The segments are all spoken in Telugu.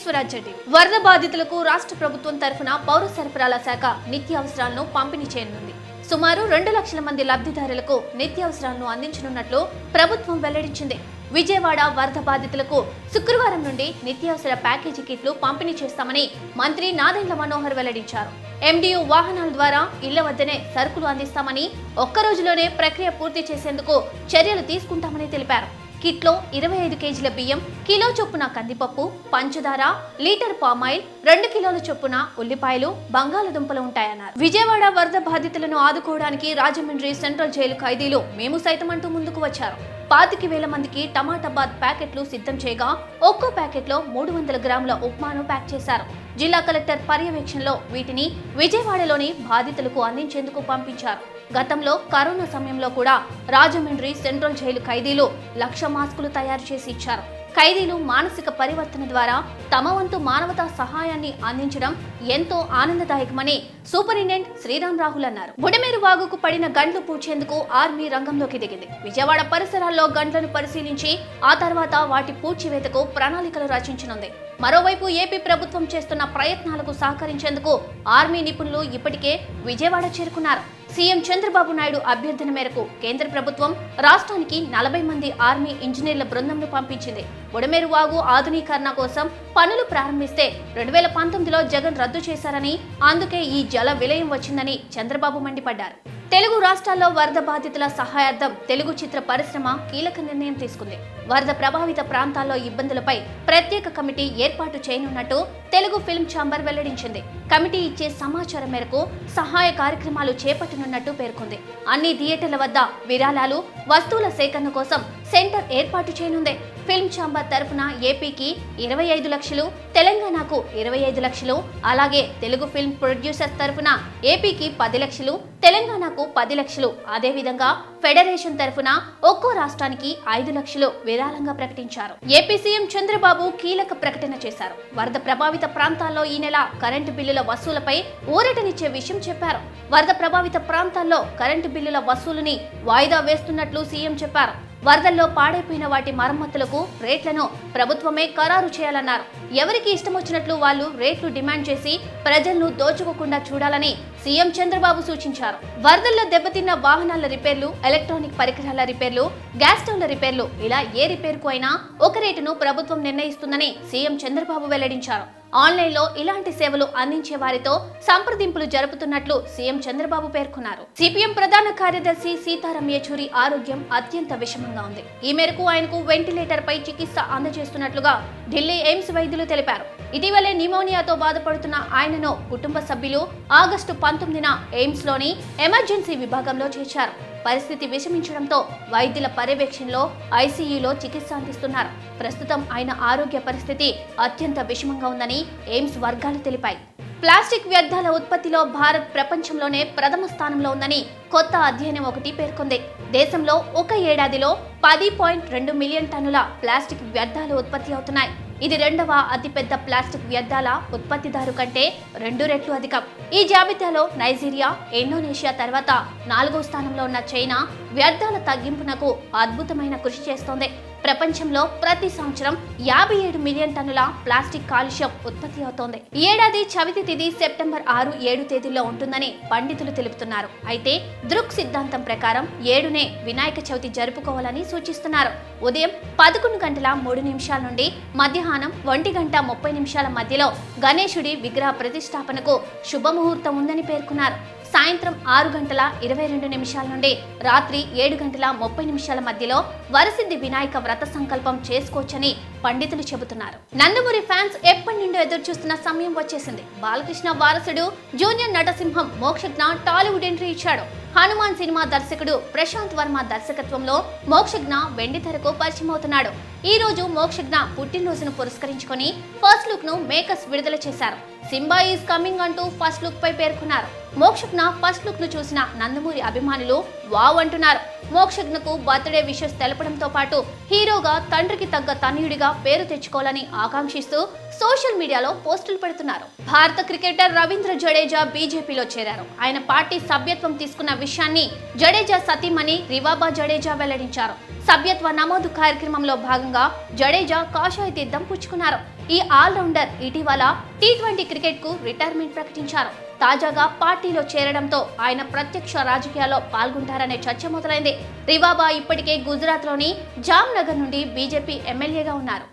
స్వరాజ్రెడ్డి. వరద బాధితులకు రాష్ట్ర ప్రభుత్వం తరఫున పౌర సరఫరాల శాఖ నిత్యావసరాలను పంపిణీ చేయనుంది. సుమారు 2 లక్షల మంది లబ్ధిదారులకు నిత్యావసరాలను అందించనున్నట్లు ప్రభుత్వం వెల్లడించింది. విజయవాడ వరద బాధితులకు శుక్రవారం నుండి నిత్యావసర ప్యాకేజీ కిట్లు పంపిణీ చేస్తామని మంత్రి నాదెండ్ల మనోహర్ వెల్లడించారు. MDU వాహనాల ద్వారా ఇళ్ల వద్దనే సరుకులు అందిస్తామని, ఒక్క రోజులోనే ప్రక్రియ పూర్తి చేసేందుకు చర్యలు తీసుకుంటామని తెలిపారు. కిట్లో 25 కేజీల బియ్యం, కిలో చొప్పున కందిపప్పు, పంచదార, లీటర్ పామాయిల్, 2 కిలోల చొప్పున ఉల్లిపాయలు, బంగాళదుంపలు ఉంటాయన్నారు. విజయవాడ వరద బాధితులను ఆదుకోవడానికి రాజమండ్రి సెంట్రల్ జైలు ఖైదీలు మేము సైతం అంటూ ముందుకు వచ్చారు. 25,000 మందికి టమాటా బాత్ ప్యాకెట్లు సిద్ధం చేయగా ఒక్కో ప్యాకెట్లో 300 గ్రాముల ఉప్మాను ప్యాక్ చేశారు. జిల్లా కలెక్టర్ పర్యవేక్షణలో వీటిని విజయవాడలోని బాధితులకు అందించేందుకు పంపించారు. గతంలో కరోనా సమయంలో కూడా రాజమండ్రి సెంట్రల్ జైలు ఖైదీలు 1,00,000 మాస్కులు తయారు చేసి ఇచ్చారు. ఖైదీలు మానసిక పరివర్తన ద్వారా తమ వంతు మానవతా సహాయాన్ని అందించడం ఎంతో ఆనందదాయకమని సూపరింటెండెంట్ శ్రీరామ్ రాహుల్ అన్నారు. బుడమేరు వాగుకు పడిన గండ్లు పూడ్చేందుకు ఆర్మీ రంగంలోకి దిగింది. విజయవాడ పరిసరాల్లో గండ్లను పరిశీలించి ఆ తర్వాత వాటి పూడ్చివేతకు ప్రణాళికలు రచించనుంది. మరోవైపు ఏపీ ప్రభుత్వం చేస్తున్న ప్రయత్నాలకు సహకరించేందుకు ఆర్మీ నిపుణులు ఇప్పటికే విజయవాడ చేరుకున్నారు. సీఎం చంద్రబాబు నాయుడు అభ్యర్థన మేరకు కేంద్ర ప్రభుత్వం రాష్ట్రానికి 40 మంది ఆర్మీ ఇంజనీర్ల బృందంను పంపించింది. బుడమేరు వాగు ఆధునీకరణ కోసం పనులు ప్రారంభిస్తే 2019లో జగన్ రద్దు చేశారని, అందుకే ఈ జల విలయం వచ్చిందని చంద్రబాబు మండిపడ్డారు. తెలుగు రాష్ట్రాల్లో వరద బాధితుల సహాయార్థం తెలుగు చిత్ర పరిశ్రమ కీలక నిర్ణయం తీసుకుంది. వరద ప్రభావిత ప్రాంతాల్లో ఇబ్బందులపై ప్రత్యేక కమిటీ ఏర్పాటు చేయనున్నట్టు తెలుగు ఫిల్మ్ ఛాంబర్ వెల్లడించింది. కమిటీ ఇచ్చే సమాచారం మేరకు సహాయ కార్యక్రమాలు చేపట్టనున్నట్టు పేర్కొంది. అన్ని థియేటర్ల వద్ద విరాళాలు, వస్తువుల సేకరణ కోసం సెంటర్ ఏర్పాటు చేయనుంది. ఫిల్మ్ ఛాంబర్ తరఫున ఏపీకి 25 లక్షలు, తెలంగాణకు 25 లక్షలు, అలాగే తెలుగు ఫిల్మ్ ప్రొడ్యూసర్స్ తరఫున ఏపీకి 10 లక్షలు, తెలంగాణకు 10 లక్షలు, అదేవిధంగా ఫెడరేషన్ తరఫున ఒక్కో రాష్ట్రానికి 5 లక్షలు విరాళంగా ప్రకటించారు. ఏపీ సీఎం చంద్రబాబు కీలక ప్రకటన చేశారు. వరద ప్రభావిత ప్రాంతాల్లో ఈ నెల కరెంటు బిల్లుల వసూలుపై ఊరటనిచ్చే విషయం చెప్పారు. వరద ప్రభావిత ప్రాంతాల్లో కరెంటు బిల్లుల వసూలుని వాయిదా వేస్తున్నట్లు సీఎం చెప్పారు. వరదల్లో పాడైపోయిన వాటి మరమ్మతులకు రేట్లను ప్రభుత్వమే ఖరారు చేయాలన్నారు. ఎవరికి ఇష్టం వచ్చినట్లు వాళ్ళు రేట్లు డిమాండ్ చేసి ప్రజలను దోచుకోకుండా చూడాలని సీఎం చంద్రబాబు సూచించారు. వరదల్లో దెబ్బతిన్న వాహనాల రిపేర్లు, ఎలక్ట్రానిక్ పరికరాల రిపేర్లు, గ్యాస్ స్టవ్ల రిపేర్లు, ఇలా ఏ రిపేర్కు అయినా ఒక రేటును ప్రభుత్వం నిర్ణయిస్తుందని సీఎం చంద్రబాబు వెల్లడించారు. ఆన్లైన్లో ఇలాంటి సేవలు అందించే వారితో సంప్రదింపులు జరుపుతున్నట్లు సీఎం చంద్రబాబు పేర్కొన్నారు. సిపిఎం ప్రధాన కార్యదర్శి సీతారాం యేచూరి ఆరోగ్యం అత్యంత విషమంగా ఉంది. ఈ మేరకు ఆయనకు వెంటిలేటర్ పై చికిత్స అందజేస్తున్నట్లుగా ఢిల్లీ ఎయిమ్స్ వైద్యులు తెలిపారు. ఇటీవలే న్యూమోనియాతో బాధపడుతున్న ఆయనను కుటుంబ సభ్యులు ఆగస్టు 19న ఎయిమ్స్ లోని ఎమర్జెన్సీ విభాగంలో చేర్చారు. పరిస్థితి విషమించడంతో వైద్యుల పర్యవేక్షణలో ఐసీయూలో చికిత్స అందిస్తున్నారు. ప్రస్తుతం ఆయన ఆరోగ్య పరిస్థితి అత్యంత విషమంగా ఉందని ఎయిమ్స్ వర్గాలు తెలిపాయి. ప్లాస్టిక్ వ్యర్థాల ఉత్పత్తిలో భారత్ ప్రపంచంలోనే ప్రథమ స్థానంలో ఉందని కొత్త అధ్యయనం ఒకటి పేర్కొంది. దేశంలో ఒక ఏడాదిలో 10.2 మిలియన్ టన్నుల ప్లాస్టిక్ వ్యర్థాలు ఉత్పత్తి అవుతున్నాయి. ఇది 2వ అతిపెద్ద ప్లాస్టిక్ వ్యర్థాల ఉత్పత్తిదారు కంటే 2 రెట్లు అధికం. ఈ జాబితాలో నైజీరియా, ఇండోనేషియా తర్వాత 4వ స్థానంలో ఉన్న చైనా వ్యర్థాల తగ్గింపునకు అద్భుతమైన కృషి చేస్తోంది. ప్రపంచంలో ప్రతి సంవత్సరం 57 మిలియన్ టన్నుల ప్లాస్టిక్ కాలుష్యం ఉత్పత్తి అవుతోంది. ఈ ఏడాది చవితి తిథి సెప్టెంబర్ 6, 7 తేదీల్లో ఉంటుందని పండితులు తెలుపుతున్నారు. అయితే దృక్ సిద్ధాంతం ప్రకారం 7నే వినాయక చవితి జరుపుకోవాలని సూచిస్తున్నారు. ఉదయం 11:03 నుండి మధ్యాహ్నం 1:30 మధ్యలో గణేశుడి విగ్రహ ప్రతిష్టాపనకు శుభముహూర్తం ఉందని పేర్కొన్నారు. సాయంత్రం 6:22 నుండి రాత్రి 7:30 మధ్యలో వరసిద్ధి వినాయక వ్రత సంకల్పం చేసుకోవచ్చని పండితులు చెబుతున్నారు. నందమూరి ఫ్యాన్స్ ఎప్పటి నుండో ఎదురు చూస్తున్న సమయం వచ్చేసింది. బాలకృష్ణ వారసుడు జూనియర్ నటసింహం మోక్షజ్ఞ టాలీవుడ్ ఎంట్రీ ఇచ్చాడు. హనుమాన్ సినిమా దర్శకుడు ప్రశాంత్ వర్మ దర్శకత్వంలో మోక్షజ్ఞ వెండితెరకు పరిచయం అవుతున్నాడు. ఈ రోజు మోక్షజ్ఞ పుట్టినరోజును పురస్కరించుకొని ఫస్ట్ లుక్ ను మేకర్స్ విడుదల చేశారు. సింబా ఈజ్ కమింగ్ అంటూ ఫస్ట్ లుక్ పై పేర్కొన్నారు. మోక్షజ్ఞ ఫస్ట్ లుక్ ను చూసిన నందమూరి అభిమానులు వావ్ అంటున్నారు. మోక్షజ్ఞకు బర్త్డే విషెస్ తెలపడంతో పాటు హీరోగా తండ్రికి తగ్గ తనయుడిగా పేరు తెచ్చుకోవాలని ఆకాంక్షిస్తూ సోషల్ మీడియాలో పోస్టులు పెడుతున్నారు. భారత క్రికెటర్ రవీంద్ర జడేజా బీజేపీలో చేరారు. ఆయన పార్టీ సభ్యత్వం తీసుకున్న విషయాన్ని జడేజా సతీమణి రివాబా జడేజా వెల్లడించారు. సభ్యత్వ నమోదు కార్యక్రమంలో భాగంగా జడేజా కాషాయ తీర్థం పుచ్చుకున్నారు. ఈ ఆల్రౌండర్ ఇటీవల టీ20 క్రికెట్ కు రిటైర్మెంట్ ప్రకటించారు. తాజాగా పార్టీలో చేరడంతో ఆయన ప్రత్యక్ష రాజకీయాల్లో పాల్గొంటారనే చర్చ మొదలైంది. రివాబా ఇప్పటికే గుజరాత్ లోని జామ్నగర్ నుండి బీజేపీ ఎమ్మెల్యేగా ఉన్నారు.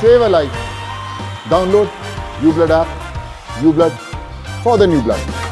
Save a life. Download uBlood app. uBlood for the new blood.